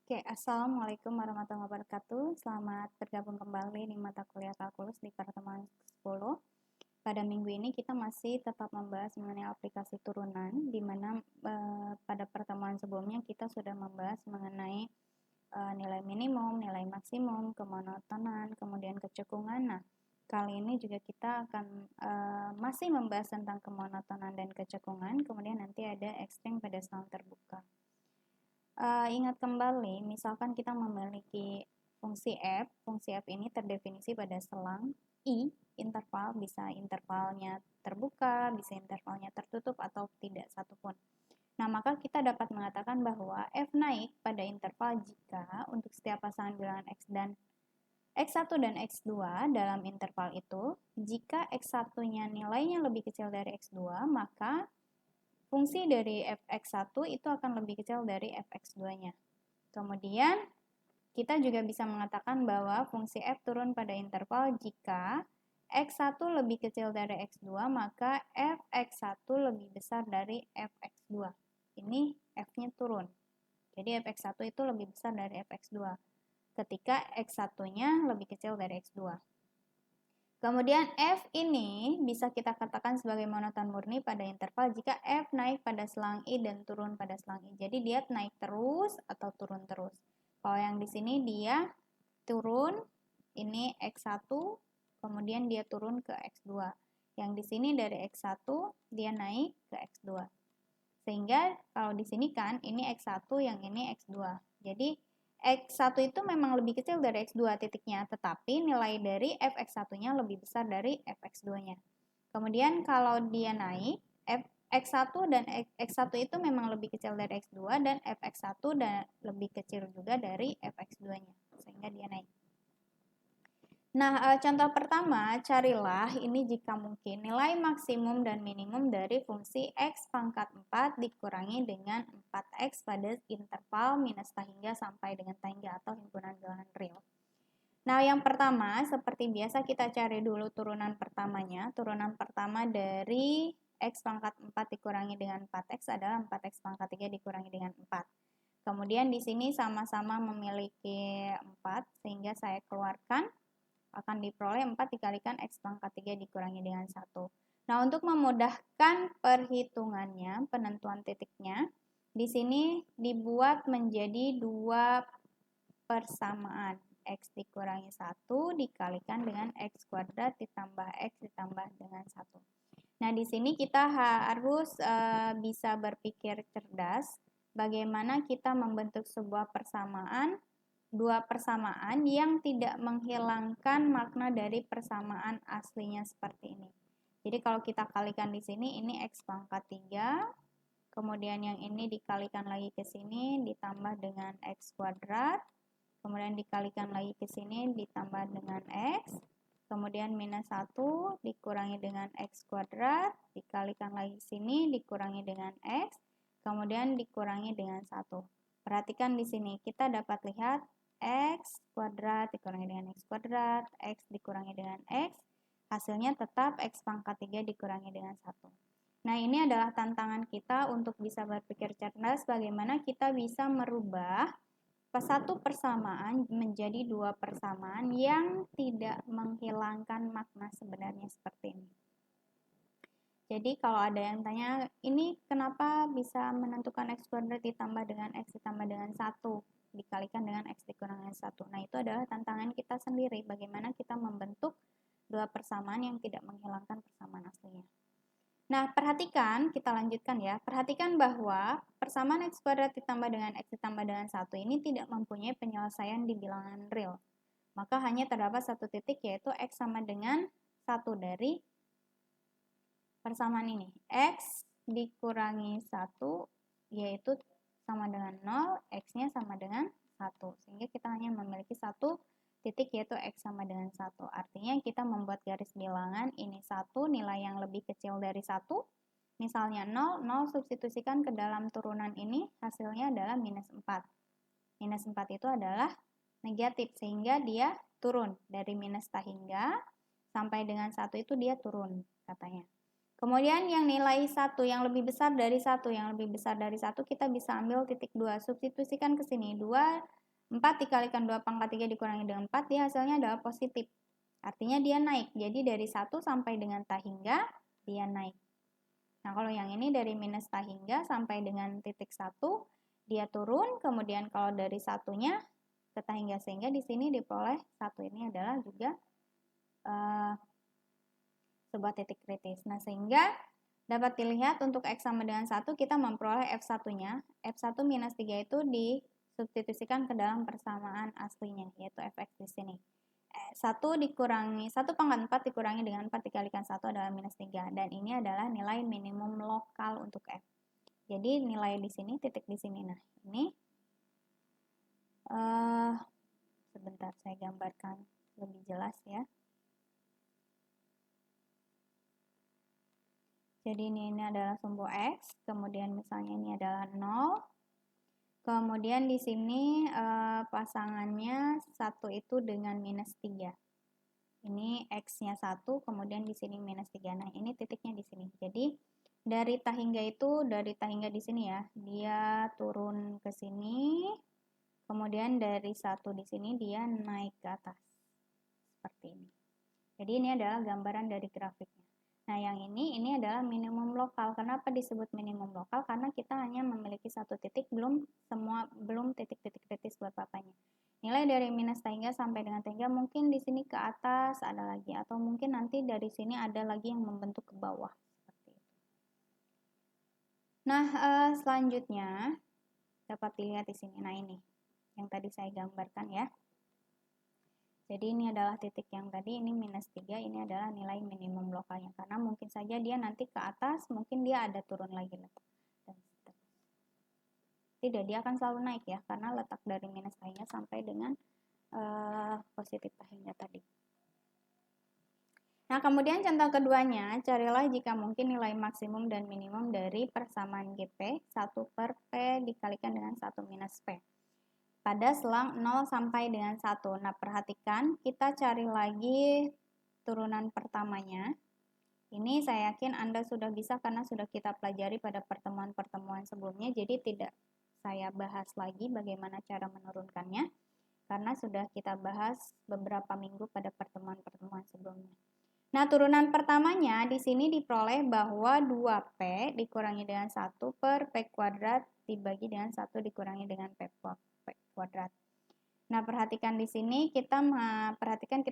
Oke, Assalamualaikum warahmatullahi wabarakatuh. Selamat bergabung kembali di mata kuliah kalkulus di pertemuan 10. Pada minggu ini kita masih tetap membahas mengenai aplikasi turunan, di mana pada pertemuan sebelumnya kita sudah membahas mengenai nilai minimum, nilai maksimum, kemonotonan, kemudian kecekungan. Nah, kali ini juga kita akan masih membahas tentang kemonotonan dan kecekungan, kemudian nanti ada ekstrem pada selang terbuka. Ingat kembali, misalkan kita memiliki fungsi f ini terdefinisi pada selang I, interval, bisa intervalnya terbuka, bisa intervalnya tertutup, atau tidak satupun. Nah, maka kita dapat mengatakan bahwa f naik pada interval jika untuk setiap pasangan bilangan x dan x1 dan x2 dalam interval itu, jika x1-nya nilainya lebih kecil dari x2, maka fungsi dari fx1 itu akan lebih kecil dari fx2-nya. Kemudian, kita juga bisa mengatakan bahwa fungsi f turun pada interval jika x1 lebih kecil dari x2, maka fx1 lebih besar dari fx2. Ini f-nya turun. Jadi fx1 itu lebih besar dari fx2 ketika x1-nya lebih kecil dari x2. Kemudian f ini bisa kita katakan sebagai monoton murni pada interval jika f naik pada selang I dan turun pada selang I. Jadi dia naik terus atau turun terus. Kalau yang di sini dia turun, ini x1, kemudian dia turun ke x2. Yang di sini dari x1 dia naik ke x2. Sehingga kalau di sini kan ini x1, yang ini x2. Jadi X1 itu memang lebih kecil dari X2 titiknya, tetapi nilai dari fx1-nya lebih besar dari fx2-nya. Kemudian kalau dia naik, X1 dan X1 itu memang lebih kecil dari X2 dan fx1 dan lebih kecil juga dari fx2-nya, sehingga dia naik. Nah, contoh pertama, carilah ini jika mungkin nilai maksimum dan minimum dari fungsi x pangkat 4 dikurangi dengan 4x pada interval minus tahingga sampai dengan tahingga atau himpunan bilangan real. Nah, yang pertama, seperti biasa kita cari dulu turunan pertamanya. Turunan pertama dari x pangkat 4 dikurangi dengan 4x adalah 4x pangkat 3 dikurangi dengan 4. Kemudian di sini sama-sama memiliki 4, sehingga saya keluarkan akan diperoleh 4 dikalikan x pangkat 3 dikurangi dengan 1. Nah, untuk memudahkan perhitungannya, penentuan titiknya, di sini dibuat menjadi dua persamaan. X dikurangi 1 dikalikan dengan x kuadrat ditambah x ditambah dengan 1. Nah, di sini kita harus bisa berpikir cerdas bagaimana kita membentuk sebuah persamaan, dua persamaan yang tidak menghilangkan makna dari persamaan aslinya seperti ini. Jadi kalau kita kalikan di sini, ini x pangkat 3, kemudian yang ini dikalikan lagi ke sini ditambah dengan x kuadrat, kemudian dikalikan lagi ke sini ditambah dengan x, kemudian minus 1 dikurangi dengan x kuadrat, dikalikan lagi sini dikurangi dengan x, kemudian dikurangi dengan 1. Perhatikan di sini, kita dapat lihat x kuadrat dikurangi dengan x kuadrat, x dikurangi dengan x, hasilnya tetap x pangkat 3 dikurangi dengan 1. Nah, ini adalah tantangan kita untuk bisa berpikir cerdas bagaimana kita bisa merubah satu persamaan menjadi dua persamaan yang tidak menghilangkan makna sebenarnya seperti ini. Jadi kalau ada yang tanya, ini kenapa bisa menentukan x kuadrat ditambah dengan x ditambah dengan 1 dikalikan dengan x dikurangin 1. Nah, itu adalah tantangan kita sendiri, bagaimana kita membentuk dua persamaan yang tidak menghilangkan persamaan aslinya. Nah, perhatikan, kita lanjutkan ya. Perhatikan bahwa persamaan x kuadrat ditambah dengan x ditambah dengan 1 ini tidak mempunyai penyelesaian di bilangan real. Maka hanya terdapat satu titik, yaitu x sama dengan 1 dari persamaan ini. X dikurangi 1, yaitu sama dengan 0, x-nya sama dengan 1. Sehingga kita hanya memiliki satu titik, yaitu x sama dengan 1. Artinya kita membuat garis bilangan ini 1, nilai yang lebih kecil dari 1. Misalnya 0, 0 substitusikan ke dalam turunan ini, hasilnya adalah minus 4. Minus 4 itu adalah negatif, sehingga dia turun. Dari minus tahingga sampai dengan 1 itu dia turun katanya. Kemudian yang nilai 1 yang lebih besar dari 1, kita bisa ambil titik 2. Substitusikan ke sini. 4 dikalikan 2 pangkat 3 dikurangi dengan 4, dia hasilnya adalah positif. Artinya dia naik. Jadi dari 1 sampai dengan ta hingga, dia naik. Nah, kalau yang ini dari minus ta hingga sampai dengan titik 1, dia turun. Kemudian kalau dari satunya ke ta hingga, sehingga di sini diperoleh 1. Ini adalah juga sebuah titik kritis. Nah, sehingga dapat dilihat untuk X sama dengan 1, kita memperoleh F1-nya. F1 minus 3 itu disubstitusikan ke dalam persamaan aslinya, yaitu Fx di sini. 1 dikurangi 1 pangkat 4 dikurangi dengan 4 dikalikan 1 adalah minus 3. Dan ini adalah nilai minimum lokal untuk F. Jadi nilai di sini, titik di sini. Nah, ini sebentar saya gambarkan lebih jelas ya. Jadi ini adalah sumbu X, kemudian misalnya ini adalah 0. Kemudian di sini pasangannya 1 itu dengan minus 3. Ini X-nya 1, kemudian di sini minus 3. Nah, ini titiknya di sini. Jadi dari ta hingga di sini ya, dia turun ke sini, kemudian dari 1 di sini dia naik ke atas. Seperti ini. Jadi ini adalah gambaran dari grafiknya. Nah, yang ini adalah minimum lokal. Kenapa disebut minimum lokal? Karena kita hanya memiliki satu titik, belum titik-titik kritis buat papanya. Nilai dari minus ta hingga sampai dengan ta hingga mungkin di sini ke atas ada lagi, atau mungkin nanti dari sini ada lagi yang membentuk ke bawah. Seperti itu. Nah, selanjutnya dapat dilihat di sini. Nah, ini yang tadi saya gambarkan ya. Jadi ini adalah titik yang tadi, ini minus 3, ini adalah nilai minimum lokalnya. Karena mungkin saja dia nanti ke atas, mungkin dia ada turun lagi. Tidak, dia akan selalu naik ya, karena letak dari minus ta hingga sampai dengan positif ta hingga tadi. Nah, kemudian contoh keduanya, carilah jika mungkin nilai maksimum dan minimum dari persamaan GP 1 per P dikalikan dengan 1 minus P. Pada selang 0 sampai dengan 1. Nah, perhatikan, kita cari lagi turunan pertamanya. Ini saya yakin Anda sudah bisa karena sudah kita pelajari pada pertemuan-pertemuan sebelumnya, jadi tidak saya bahas lagi bagaimana cara menurunkannya, karena sudah kita bahas beberapa minggu pada pertemuan-pertemuan sebelumnya. Nah, turunan pertamanya di sini diperoleh bahwa 2P dikurangi dengan 1 per P kuadrat dibagi dengan 1 dikurangi dengan P kuadrat. Nah, perhatikan di sini kita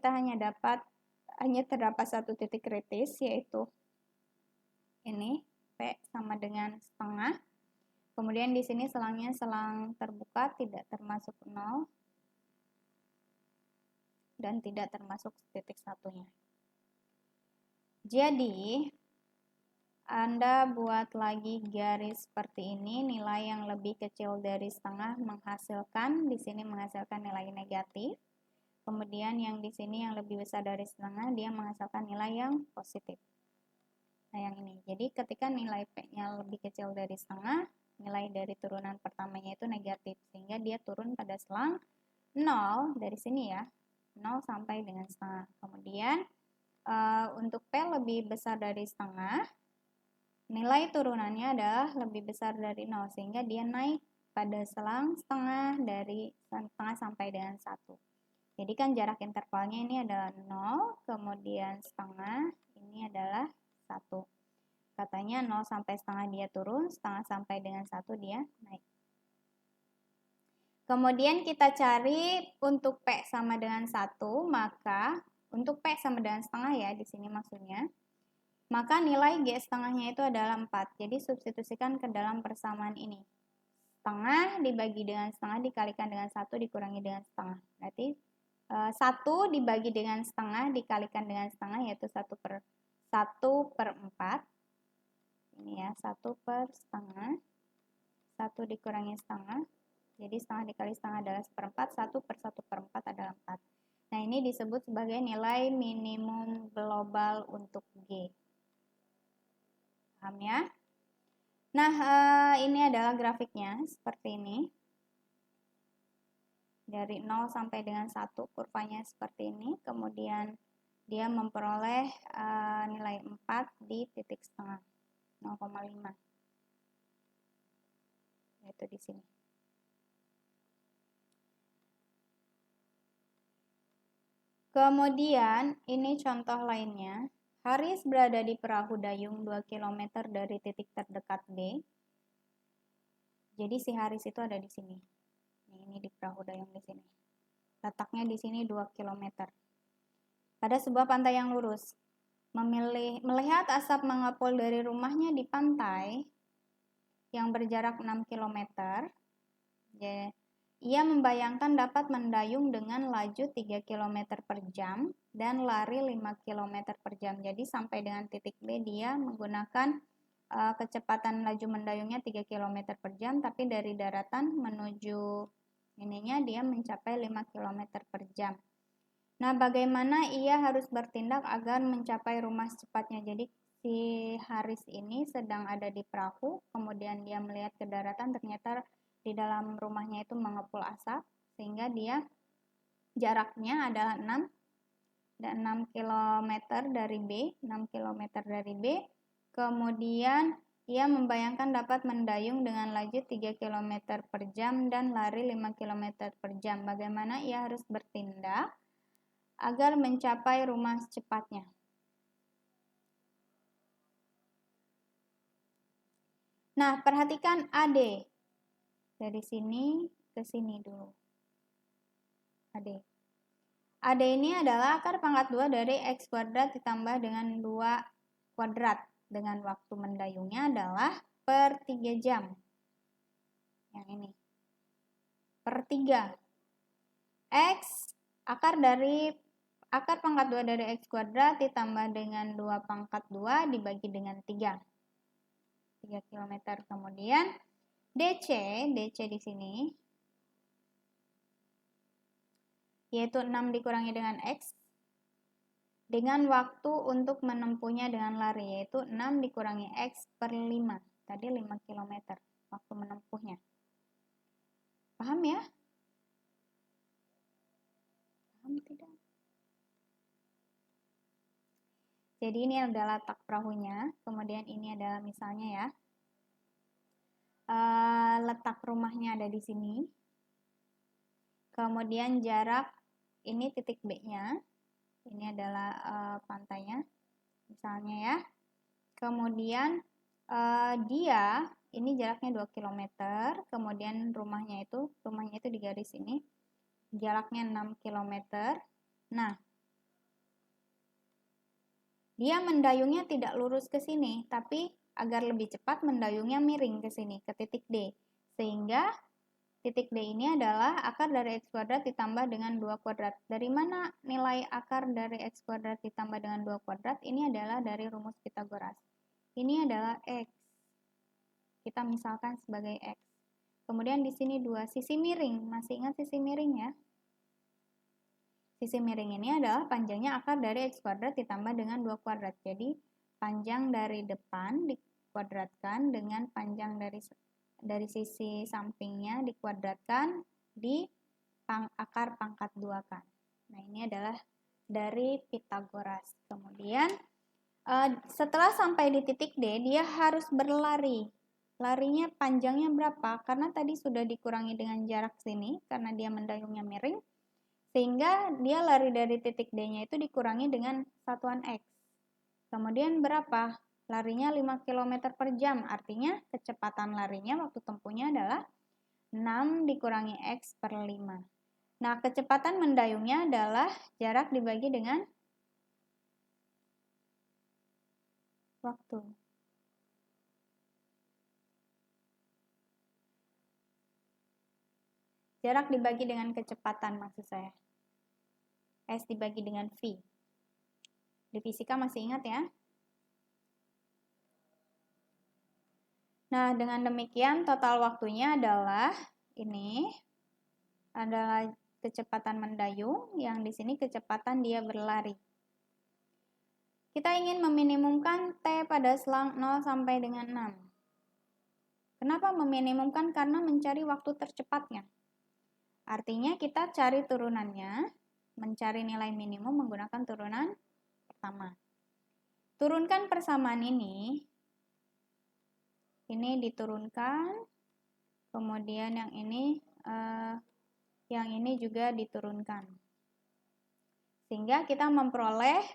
hanya terdapat satu titik kritis, yaitu ini P sama dengan setengah. Kemudian di sini selangnya selang terbuka, tidak termasuk 0 dan tidak termasuk titik satunya. Jadi Anda buat lagi garis seperti ini, nilai yang lebih kecil dari setengah di sini menghasilkan nilai negatif. Kemudian yang di sini yang lebih besar dari setengah, dia menghasilkan nilai yang positif. Nah, yang ini. Jadi ketika nilai P-nya lebih kecil dari setengah, nilai dari turunan pertamanya itu negatif. Sehingga dia turun pada selang 0 dari sini ya. 0 sampai dengan setengah. Kemudian untuk P lebih besar dari setengah, nilai turunannya adalah lebih besar dari 0, sehingga dia naik pada selang setengah dari setengah sampai dengan 1. Jadi kan jarak intervalnya ini adalah 0, kemudian setengah, ini adalah 1. Katanya 0 sampai setengah dia turun, setengah sampai dengan 1 dia naik. Kemudian kita cari untuk P sama dengan 1, maka untuk P sama dengan setengah ya, di sini maksudnya. Maka nilai G setengahnya itu adalah 4. Jadi substitusikan ke dalam persamaan ini. Setengah dibagi dengan setengah dikalikan dengan 1 dikurangi dengan setengah. Berarti 1 dibagi dengan setengah dikalikan dengan setengah, yaitu 1 per 4. Ini ya, 1 per setengah. 1 dikurangi setengah. Jadi setengah dikali setengah adalah 1/4. 1 per 1/4 adalah 4. Nah, ini disebut sebagai nilai minimum global untuk G. Paham ya? Nah, ini adalah grafiknya seperti ini. Dari 0 sampai dengan 1 kurvanya seperti ini. Kemudian dia memperoleh nilai 4 di titik setengah 0,5, yaitu di sini. Kemudian ini contoh lainnya, Haris berada di perahu dayung 2 km dari titik terdekat D. Jadi si Haris itu ada di sini. Ini di perahu dayung di sini. Letaknya di sini 2 km. Pada sebuah pantai yang lurus. Melihat asap mengepul dari rumahnya di pantai yang berjarak 6 km. Ia membayangkan dapat mendayung dengan laju 3 km per jam dan lari 5 km per jam. Jadi sampai dengan titik D dia menggunakan kecepatan laju mendayungnya 3 km per jam, tapi dari daratan menuju ininya dia mencapai 5 km per jam. Nah, bagaimana ia harus bertindak agar mencapai rumah secepatnya? Jadi si Haris ini sedang ada di perahu, kemudian dia melihat ke daratan, ternyata di dalam rumahnya itu mengepul asap, sehingga dia jaraknya adalah 6 km dari B, 6 km dari B. Kemudian ia membayangkan dapat mendayung dengan laju 3 km per jam dan lari 5 km per jam. Bagaimana ia harus bertindak agar mencapai rumah secepatnya? Nah, perhatikan AD. Dari sini ke sini dulu. AD. AD ini adalah akar pangkat 2 dari X kuadrat ditambah dengan 2 kuadrat. Dengan waktu mendayungnya adalah per 3 jam. Yang ini. Per 3. X, akar pangkat 2 dari X kuadrat ditambah dengan 2 pangkat 2 dibagi dengan 3. 3 km. Kemudian DC di sini yaitu 6 dikurangi dengan X dengan waktu untuk menempuhnya dengan lari yaitu 6 dikurangi X per 5. Tadi 5 km waktu menempuhnya. Paham ya? Paham tidak? Jadi ini adalah letak perahunya, kemudian ini adalah misalnya ya, letak rumahnya ada di sini. Kemudian jarak ini titik B-nya. Ini adalah pantainya. Misalnya ya. Kemudian dia ini jaraknya 2 km, kemudian rumahnya itu di garis ini. Jaraknya 6 km. Nah, dia mendayungnya tidak lurus ke sini, tapi agar lebih cepat mendayungnya miring ke sini, ke titik D. Sehingga titik D ini adalah akar dari X kuadrat ditambah dengan 2 kuadrat. Dari mana nilai akar dari X kuadrat ditambah dengan 2 kuadrat? Ini adalah dari rumus Pythagoras. Ini adalah X. Kita misalkan sebagai X. Kemudian di sini 2, sisi miring. Masih ingat sisi miring ya? Sisi miring ini adalah panjangnya akar dari X kuadrat ditambah dengan 2 kuadrat. Jadi panjang dari depan dikuadratkan dengan panjang dari sisi sampingnya dikuadratkan di akar pangkat 2 kan. Nah, ini adalah dari Pythagoras. Kemudian setelah sampai di titik D, dia harus berlari. Larinya panjangnya berapa? Karena tadi sudah dikurangi dengan jarak sini, karena dia mendayungnya miring. Sehingga dia lari dari titik D-nya itu dikurangi dengan satuan X. Kemudian berapa? Larinya 5 km per jam. Artinya kecepatan larinya waktu tempuhnya adalah 6 dikurangi X per 5. Nah, kecepatan mendayungnya adalah jarak dibagi dengan waktu. Jarak dibagi dengan kecepatan maksud saya. S dibagi dengan V. Di fisika masih ingat ya? Nah, dengan demikian total waktunya adalah ini adalah kecepatan mendayung, yang di sini kecepatan dia berlari. Kita ingin meminimumkan T pada selang 0 sampai dengan 6. Kenapa meminimumkan? Karena mencari waktu tercepatnya. Artinya kita cari turunannya, mencari nilai minimum menggunakan turunan pertama. Turunkan persamaan ini diturunkan, kemudian yang ini juga diturunkan. Sehingga kita memperoleh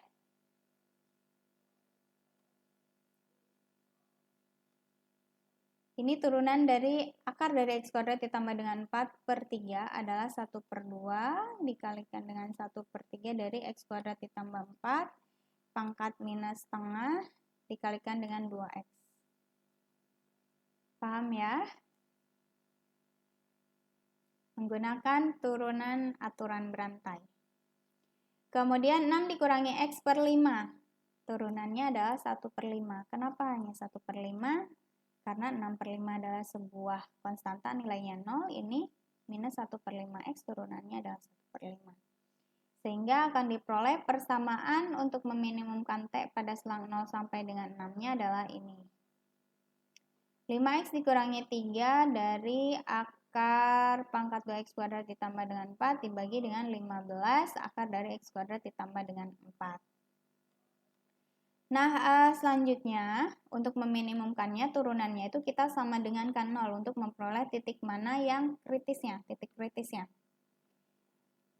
ini turunan dari akar dari X kuadrat ditambah dengan 4/3 adalah 1/2 dikalikan dengan 1/3 dari X kuadrat ditambah 4 pangkat minus setengah dikalikan dengan 2X. Paham ya? Menggunakan turunan aturan berantai. Kemudian 6 dikurangi X per 5. Turunannya adalah 1/5. Kenapa hanya 1/5? Karena 6/5 adalah sebuah konstanta nilainya 0, ini minus 1/5X turunannya adalah 1/5. Sehingga akan diperoleh persamaan untuk meminimumkan T pada selang 0 sampai dengan 6-nya adalah ini. 5X dikurangi 3 dari akar pangkat 2X kuadrat ditambah dengan 4 dibagi dengan 15 akar dari X kuadrat ditambah dengan 4. Nah, selanjutnya untuk meminimumkannya turunannya itu kita sama dengan kan 0 untuk memperoleh titik mana yang kritisnya, titik kritisnya.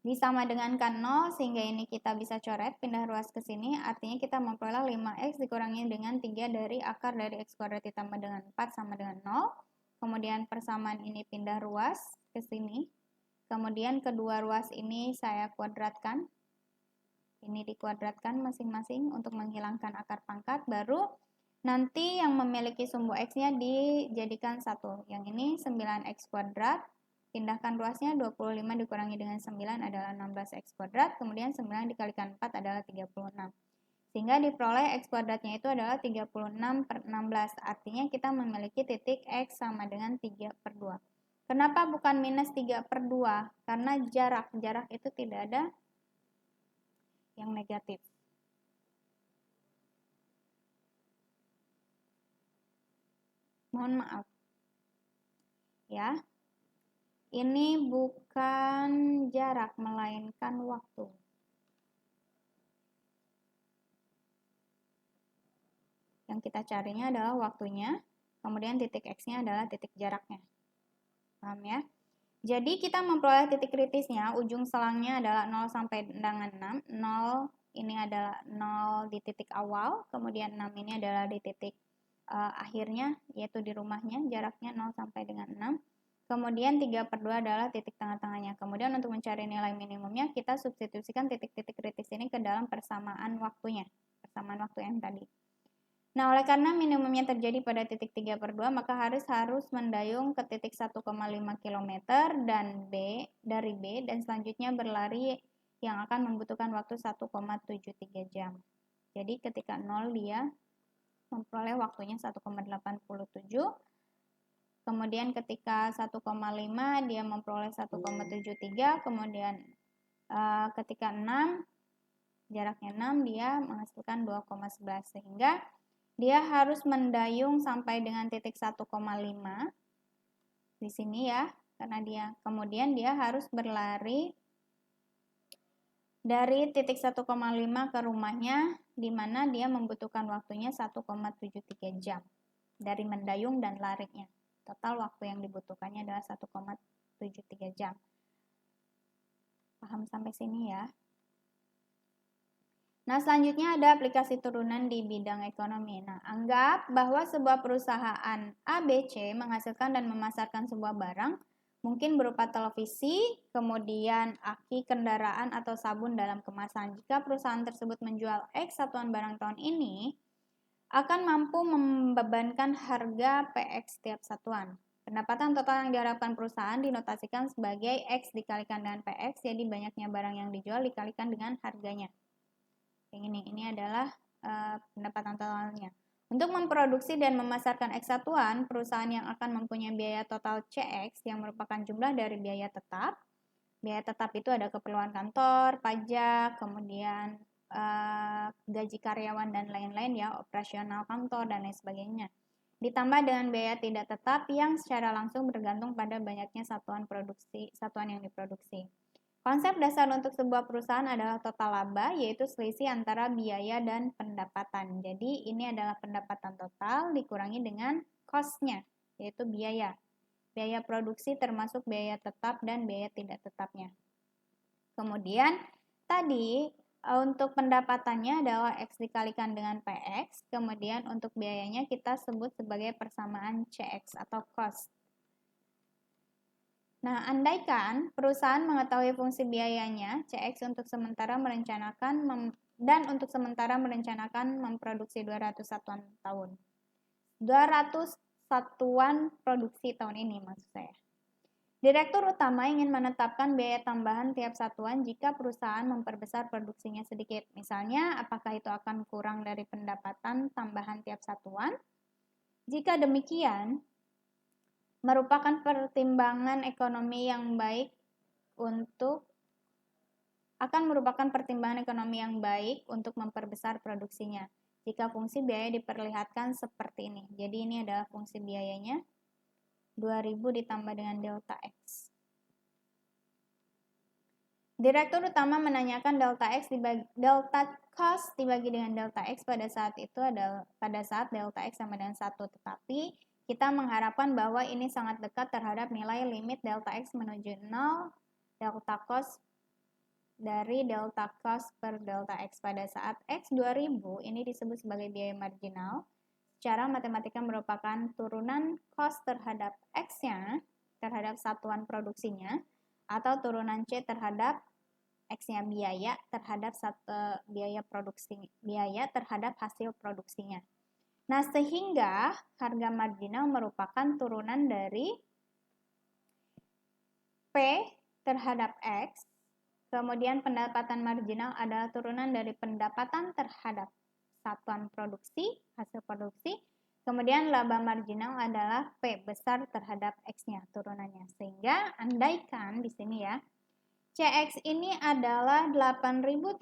Disama dengan kan 0 sehingga ini kita bisa coret pindah ruas ke sini, artinya kita memperoleh 5X dikurangi dengan 3 dari akar dari X kuadrat ditambah dengan 4 sama dengan 0. Kemudian persamaan ini pindah ruas ke sini. Kemudian kedua ruas ini saya kuadratkan. Ini dikuadratkan masing-masing untuk menghilangkan akar pangkat, baru nanti yang memiliki sumbu X-nya dijadikan 1. Yang ini 9X kuadrat, pindahkan ruasnya 25 dikurangi dengan 9 adalah 16X kuadrat, kemudian 9 dikalikan 4 adalah 36. Sehingga diperoleh X kuadratnya itu adalah 36/16, artinya kita memiliki titik X sama dengan 3/2. Kenapa bukan minus 3/2? Karena jarak itu tidak ada yang negatif. Mohon maaf. Ya. Ini bukan jarak melainkan waktu. Yang kita carinya adalah waktunya, kemudian titik X-nya adalah titik jaraknya. Paham ya? Jadi kita memperoleh titik kritisnya, ujung selangnya adalah 0 sampai dengan 6. 0 ini adalah 0 di titik awal, kemudian 6 ini adalah di titik akhirnya, yaitu di rumahnya, jaraknya 0 sampai dengan 6. Kemudian 3/2 adalah titik tengah-tengahnya. Kemudian untuk mencari nilai minimumnya, kita substitusikan titik-titik kritis ini ke dalam persamaan waktunya, persamaan waktu yang tadi. Nah, oleh karena minimumnya terjadi pada titik 3/2, maka harus mendayung ke titik 1,5 km dan dari B dan selanjutnya berlari yang akan membutuhkan waktu 1,73 jam. Jadi ketika 0 dia memperoleh waktunya 1,87. Kemudian ketika 1,5 dia memperoleh 1,73. Kemudian ketika 6, jaraknya 6 dia menghasilkan 2,11. Sehingga dia harus mendayung sampai dengan titik 1,5 di sini ya, karena kemudian dia harus berlari dari titik 1,5 ke rumahnya, di mana dia membutuhkan waktunya 1,73 jam dari mendayung dan larinya. Total waktu yang dibutuhkannya adalah 1,73 jam. Paham sampai sini ya? Nah, selanjutnya ada aplikasi turunan di bidang ekonomi. Nah, anggap bahwa sebuah perusahaan ABC menghasilkan dan memasarkan sebuah barang, mungkin berupa televisi, kemudian aki, kendaraan, atau sabun dalam kemasan. Jika perusahaan tersebut menjual X satuan barang tahun ini, akan mampu membebankan harga PX setiap satuan. Pendapatan total yang diharapkan perusahaan dinotasikan sebagai X dikalikan dengan PX, jadi banyaknya barang yang dijual dikalikan dengan harganya. Yang ini adalah pendapatan totalnya. Untuk memproduksi dan memasarkan X satuan, perusahaan yang akan mempunyai biaya total CX yang merupakan jumlah dari biaya tetap. Biaya tetap itu ada keperluan kantor, pajak, kemudian gaji karyawan dan lain-lain ya, operasional kantor dan lain sebagainya. Ditambah dengan biaya tidak tetap yang secara langsung bergantung pada banyaknya satuan yang diproduksi. Konsep dasar untuk sebuah perusahaan adalah total laba, yaitu selisih antara biaya dan pendapatan. Jadi ini adalah pendapatan total dikurangi dengan cost-nya, yaitu biaya. Biaya produksi termasuk biaya tetap dan biaya tidak tetapnya. Kemudian tadi untuk pendapatannya adalah X dikalikan dengan PX, kemudian untuk biayanya kita sebut sebagai persamaan CX atau cost. Nah, andaikan perusahaan mengetahui fungsi biayanya, CX untuk sementara merencanakan memproduksi 200 satuan tahun. 200 satuan produksi tahun ini maksud saya. Direktur utama ingin menetapkan biaya tambahan tiap satuan jika perusahaan memperbesar produksinya sedikit. Misalnya, apakah itu akan kurang dari pendapatan tambahan tiap satuan? Jika demikian, merupakan pertimbangan ekonomi yang baik untuk memperbesar produksinya. Jika fungsi biaya diperlihatkan seperti ini. Jadi ini adalah fungsi biayanya. 2000 ditambah dengan delta X. Direktur utama menanyakan delta cost dibagi dengan delta X pada saat delta X sama dengan 1. Tetapi kita mengharapkan bahwa ini sangat dekat terhadap nilai limit delta X menuju 0, delta cost dari delta cost per delta X pada saat X 2000 ini disebut sebagai biaya marginal. Secara matematika merupakan turunan cost terhadap X-nya, terhadap satuan produksinya, atau turunan C terhadap X-nya biaya terhadap biaya terhadap hasil produksinya. Nah, sehingga harga marginal merupakan turunan dari P terhadap X, kemudian pendapatan marginal adalah turunan dari pendapatan terhadap satuan produksi, hasil produksi, kemudian laba marginal adalah P besar terhadap X-nya, turunannya. Sehingga andaikan di sini ya, CX ini adalah 8.300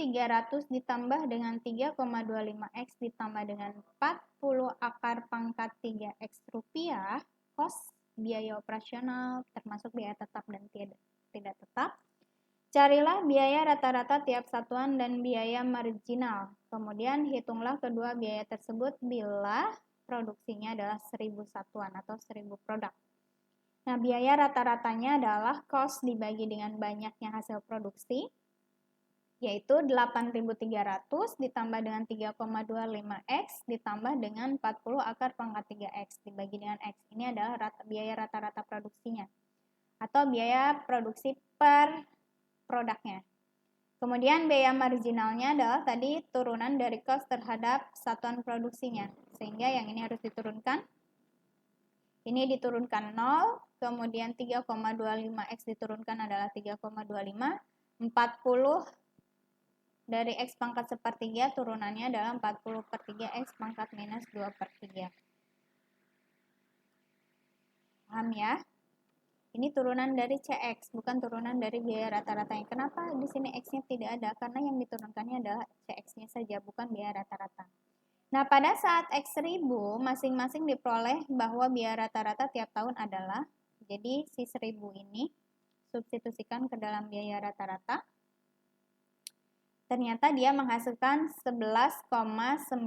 ditambah dengan 3,25X ditambah dengan 40 akar pangkat 3X rupiah, cost biaya operasional termasuk biaya tetap dan tidak tetap. Carilah biaya rata-rata tiap satuan dan biaya marginal. Kemudian hitunglah kedua biaya tersebut bila produksinya adalah 1000 satuan atau 1000 produk. Nah, biaya rata-ratanya adalah cost dibagi dengan banyaknya hasil produksi, yaitu 8.300 ditambah dengan 3,25X ditambah dengan 40 akar pangkat 3X dibagi dengan X. Ini adalah biaya rata-rata produksinya atau biaya produksi per produknya. Kemudian biaya marginalnya adalah tadi turunan dari cost terhadap satuan produksinya. Sehingga yang ini harus diturunkan. Ini diturunkan 0, kemudian 3,25X diturunkan adalah 3,25. 40 dari X pangkat sepertiga turunannya adalah 40 per 3X pangkat minus 2 per 3. Paham ya? Ini turunan dari CX, bukan turunan dari biaya rata-ratanya. Kenapa di sini X-nya tidak ada? Karena yang diturunkannya adalah CX-nya saja, bukan biaya rata-rata. Nah, pada saat X 1000, masing-masing diperoleh bahwa biaya rata-rata tiap tahun adalah, jadi si 1000 ini, substitusikan ke dalam biaya rata-rata, ternyata dia menghasilkan 11,95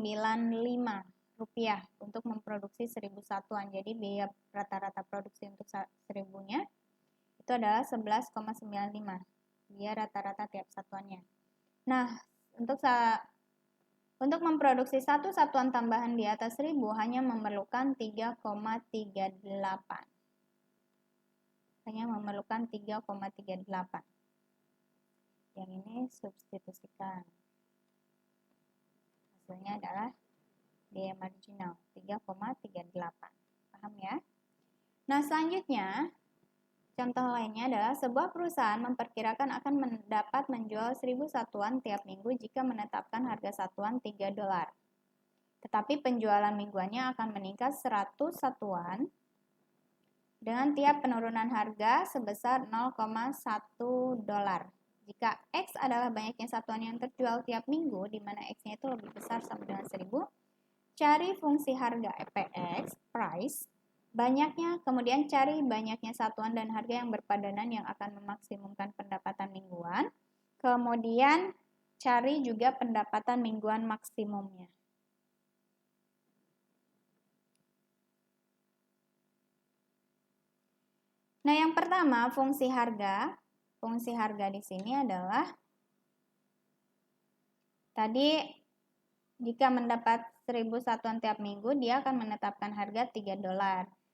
rupiah untuk memproduksi 1000 satuan. Jadi biaya rata-rata produksi untuk 1000-nya itu adalah 11,95 biaya rata-rata tiap satuannya. Nah, untuk memproduksi satu satuan tambahan di atas 1000 hanya memerlukan 3,38. Hanya memerlukan 3,38. Yang ini substitusikan. Hasilnya adalah biaya marginal 3,38. Paham ya? Nah, selanjutnya contoh lainnya adalah sebuah perusahaan memperkirakan akan dapat menjual 1000 satuan tiap minggu jika menetapkan harga satuan $3. Tetapi penjualan mingguannya akan meningkat 100 satuan dengan tiap penurunan harga sebesar $0,1. Jika X adalah banyaknya satuan yang terjual tiap minggu, di mana X-nya itu lebih besar sama dengan 1000, cari fungsi harga PX, price, kemudian cari banyaknya satuan dan harga yang berpadanan yang akan memaksimumkan pendapatan mingguan. Kemudian cari juga pendapatan mingguan maksimumnya. Nah, yang pertama fungsi harga. Fungsi harga di sini adalah tadi jika mendapat 1000 satuan tiap minggu, dia akan menetapkan harga $3.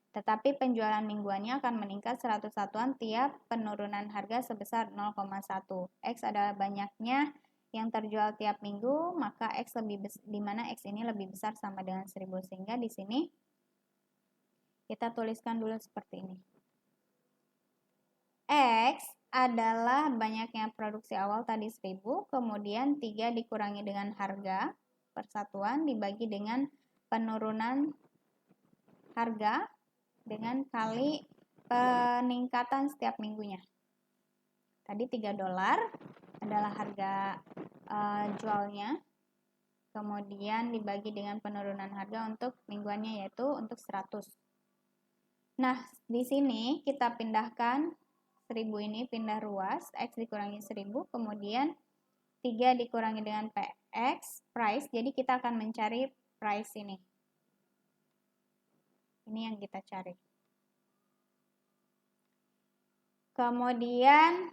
Tetapi penjualan mingguannya akan meningkat 100 satuan tiap penurunan harga sebesar 0,1. X adalah banyaknya yang terjual tiap minggu, maka X di mana X ini lebih besar sama dengan 1000. Sehingga di sini kita tuliskan dulu seperti ini. X adalah banyaknya produksi awal tadi 1000, kemudian 3 dikurangi dengan harga persatuan dibagi dengan penurunan harga dengan kali peningkatan setiap minggunya. Tadi $3 adalah harga jualnya, kemudian dibagi dengan penurunan harga untuk mingguannya yaitu untuk 100. Nah, di sini kita pindahkan 1000 ini pindah ruas, X dikurangi 1000, kemudian 3 dikurangi dengan PX, price, jadi kita akan mencari price ini. Ini yang kita cari. Kemudian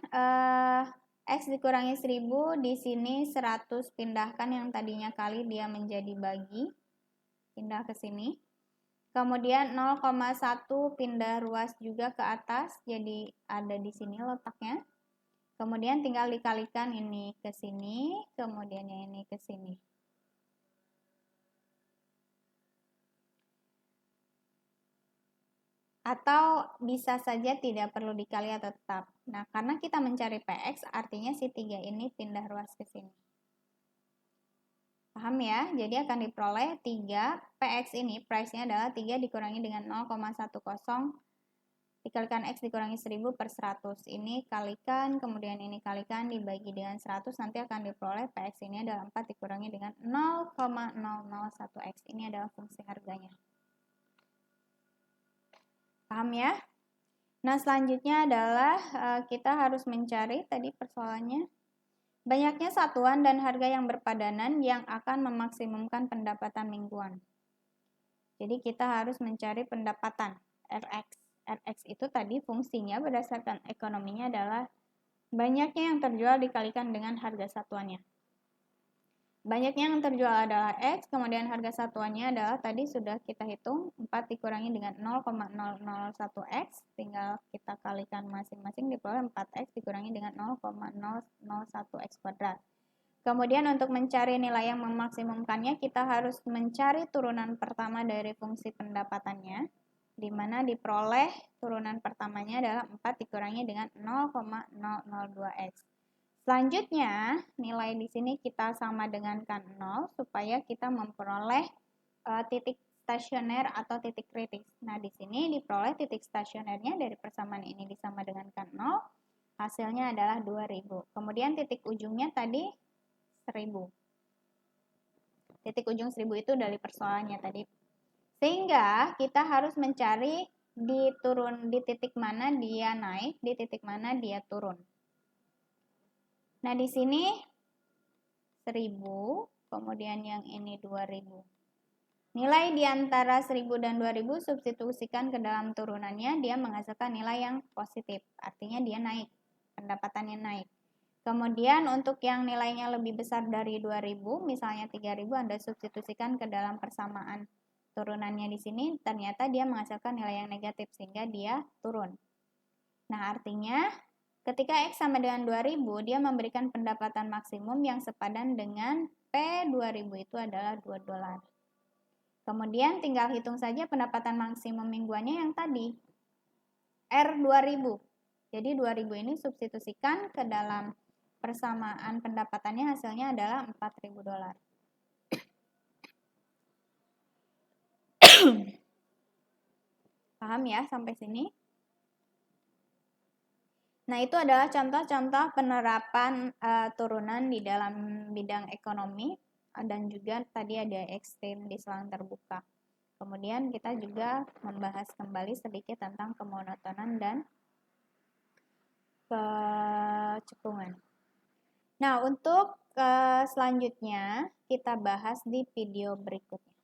X dikurangi 1000, di sini 100 pindahkan yang tadinya kali dia menjadi bagi, pindah ke sini. Kemudian 0,1 pindah ruas juga ke atas, jadi ada di sini letaknya. Kemudian tinggal dikalikan ini ke sini, kemudian yang ini ke sini. Atau bisa saja tidak perlu dikali atau tetap. Nah, karena kita mencari PX, artinya si 3 ini pindah ruas ke sini. Paham ya? Jadi akan diperoleh 3 PX ini, price-nya adalah 3 dikurangi dengan 0,10 dikalikan X dikurangi 1000 per 100. Ini kalikan, kemudian ini kalikan, dibagi dengan 100, nanti akan diperoleh PX ini adalah 4 dikurangi dengan 0,001X. Ini adalah fungsi harganya. Paham ya? Nah, selanjutnya adalah kita harus mencari tadi persoalannya. Banyaknya satuan dan harga yang berpadanan yang akan memaksimumkan pendapatan mingguan. Jadi kita harus mencari pendapatan RX. RX itu tadi fungsinya berdasarkan ekonominya adalah banyaknya yang terjual dikalikan dengan harga satuannya. Banyaknya yang terjual adalah X, kemudian harga satuannya adalah tadi sudah kita hitung 4 dikurangi dengan 0,001X, tinggal kita kalikan masing-masing diperoleh 4X dikurangi dengan 0,001X kuadrat. Kemudian untuk mencari nilai yang memaksimumkannya, kita harus mencari turunan pertama dari fungsi pendapatannya, di mana diperoleh turunan pertamanya adalah 4 dikurangi dengan 0,002X. Selanjutnya, nilai di sini kita sama dengankan 0 supaya kita memperoleh titik stasioner atau titik kritis. Nah, di sini diperoleh titik stasionernya dari persamaan ini disama dengankan 0, hasilnya adalah 2000. Kemudian titik ujungnya tadi 1000. Titik ujung 1000 itu dari persoalannya tadi. Sehingga kita harus mencari di titik mana dia naik, di titik mana dia turun. Nah, di sini 1000, kemudian yang ini 2000. Nilai di antara 1000 dan 2000 substitusikan ke dalam turunannya, dia menghasilkan nilai yang positif. Artinya dia naik, pendapatannya naik. Kemudian untuk yang nilainya lebih besar dari 2000, misalnya 3000, Anda substitusikan ke dalam persamaan turunannya di sini, ternyata dia menghasilkan nilai yang negatif sehingga dia turun. Nah, artinya ketika X sama dengan 2000, dia memberikan pendapatan maksimum yang sepadan dengan P2000 itu adalah $2. Kemudian tinggal hitung saja pendapatan maksimum mingguannya yang tadi, R2000. Jadi 2000 ini substitusikan ke dalam persamaan pendapatannya, hasilnya adalah $4000. Paham ya sampai sini? Nah, itu adalah contoh-contoh penerapan turunan di dalam bidang ekonomi dan juga tadi ada ekstrim di selang terbuka. Kemudian kita juga membahas kembali sedikit tentang kemonotonan dan kecekungan. Nah, untuk selanjutnya kita bahas di video berikutnya.